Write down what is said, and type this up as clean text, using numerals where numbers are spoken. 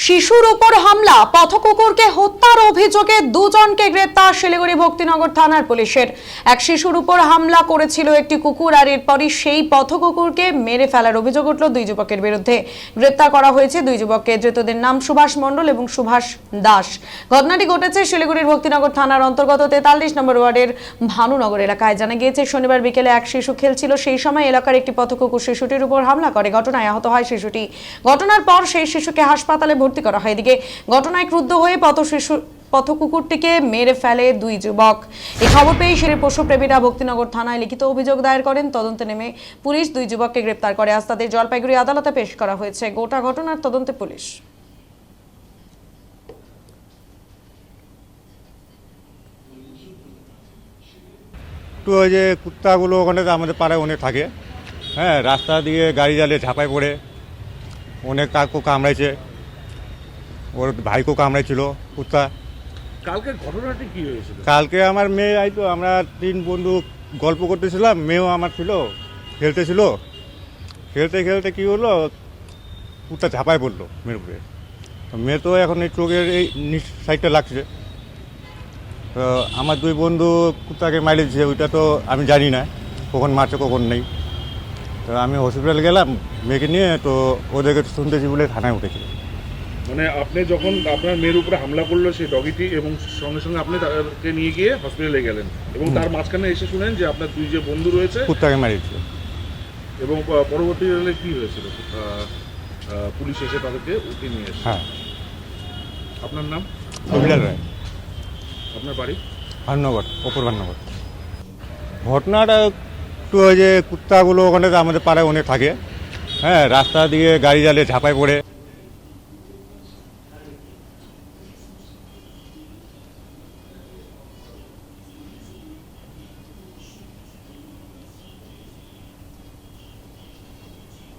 শিশুর উপর হামলা, পথকুকুরকে হত্যার অভিযোগে দুজনকে গ্রেপ্তার শিলিগুড়ি ভক্তিনগর থানার পুলিশের। এক শিশুর উপর হামলা করেছিল একটি কুকুর, আর এরপরই সেই পথকুকুরকে মেরে ফেলার অভিযোগ উঠল দুই যুবকের বিরুদ্ধে। গ্রেপ্তার করা হয়েছে দুই যুবককে। ধৃতদের নাম সুভাষ মণ্ডল এবং সুভাষ দাস। ঘটনাটি ঘটেছে শিলিগুড়ির ভক্তিনগর থানার অন্তর্গত 43 নম্বর ওয়ার্ডের ভানুনগর এলাকায়। জানা গিয়েছে, শনিবার বিকেলে এক শিশু খেলছিল, সেই সময় এলাকার একটি পথকুকুর শিশুটির উপর হামলা করে। ঘটনায় আহত হয় শিশুটি। ঘটনার পর সেই শিশুকে হাসপাতালে ভর্তি করা হয়। এদিকে ঘটনায় ক্রুদ্ধ হয়ে পথকুকুরটিকে মেরে ফেলে দুই যুবক। এই খবর পেয়ে শিলিগুড়ির পশুপ্রেমীরা ভক্তিনগর থানায় লিখিত অভিযোগ দায়ের করেন। তদন্তে নেমে পুলিশ দুই যুবককে গ্রেপ্তার করে। আজ তাদের জলপাইগুড়ি আদালতে পেশ করা হয়েছে। গোটা ঘটনার তদন্তে পুলিশ। তো ওই যে কুত্তাগুলো ওখানে আমাদের পাড়ায় অনেক থাকে, হ্যাঁ, রাস্তা দিয়ে গাড়ি জ্বালিয়ে ঝাঁপায় পড়ে অনেক কাকু কামড়াইছে, ওর ভাইকেও কামড়াইছিল কুত্তা। কালকের ঘটনাটি কি হয়েছিল? কালকে আমার মেয়ে আইতো, আমরা তিন বন্ধু গল্প করতেছিলাম, মেয়েও আমার ছিল, খেলতেছিল। খেলতে খেলতে কী হলো, কুত্তা ঝাঁপায় পড়লো মেয়ের উপরে। তো মেয়ে তো এখন এই চোখের এই নিচ সাইডটা লাগছে। তো আমার দুই বন্ধু কুত্তাকে মারি দিচ্ছে, ওইটা তো আমি জানি না কখন মারছে কখন নেই। তো আমি হসপিটালে গেলাম মেয়েকে নিয়ে, তো ওদেরকে শুনতেছি বলে থানায় উঠেছি। মানে আপনি যখন আপনার মেয়ের উপরে হামলা করলো সেই ডগিটি, এবং সঙ্গে সঙ্গে আপনি তাকে নিয়ে গিয়ে হসপিটালে গেলেন, এবং তার মাঝখানে এসে শুনেন যে আপনার দুই যে বন্ধু রয়েছে কুত্তাকে মারি দিচ্ছে। এবং পরবর্তীকালে কি হয়েছিল? পুলিশ এসে তাদেরকে উঠে নিয়ে এসে। হ্যাঁ। আপনার নাম? অভিলাল রায়, আপনার বাড়ি? ভানুনগর, অপর ভানুনগর। ঘটনাটা একটু ওই যে কুত্তাগুলো ওখানে আমাদের পাড়ায় অনেক থাকে, হ্যাঁ, রাস্তা দিয়ে গাড়ি জ্বালিয়ে ঝাঁপায় পড়ে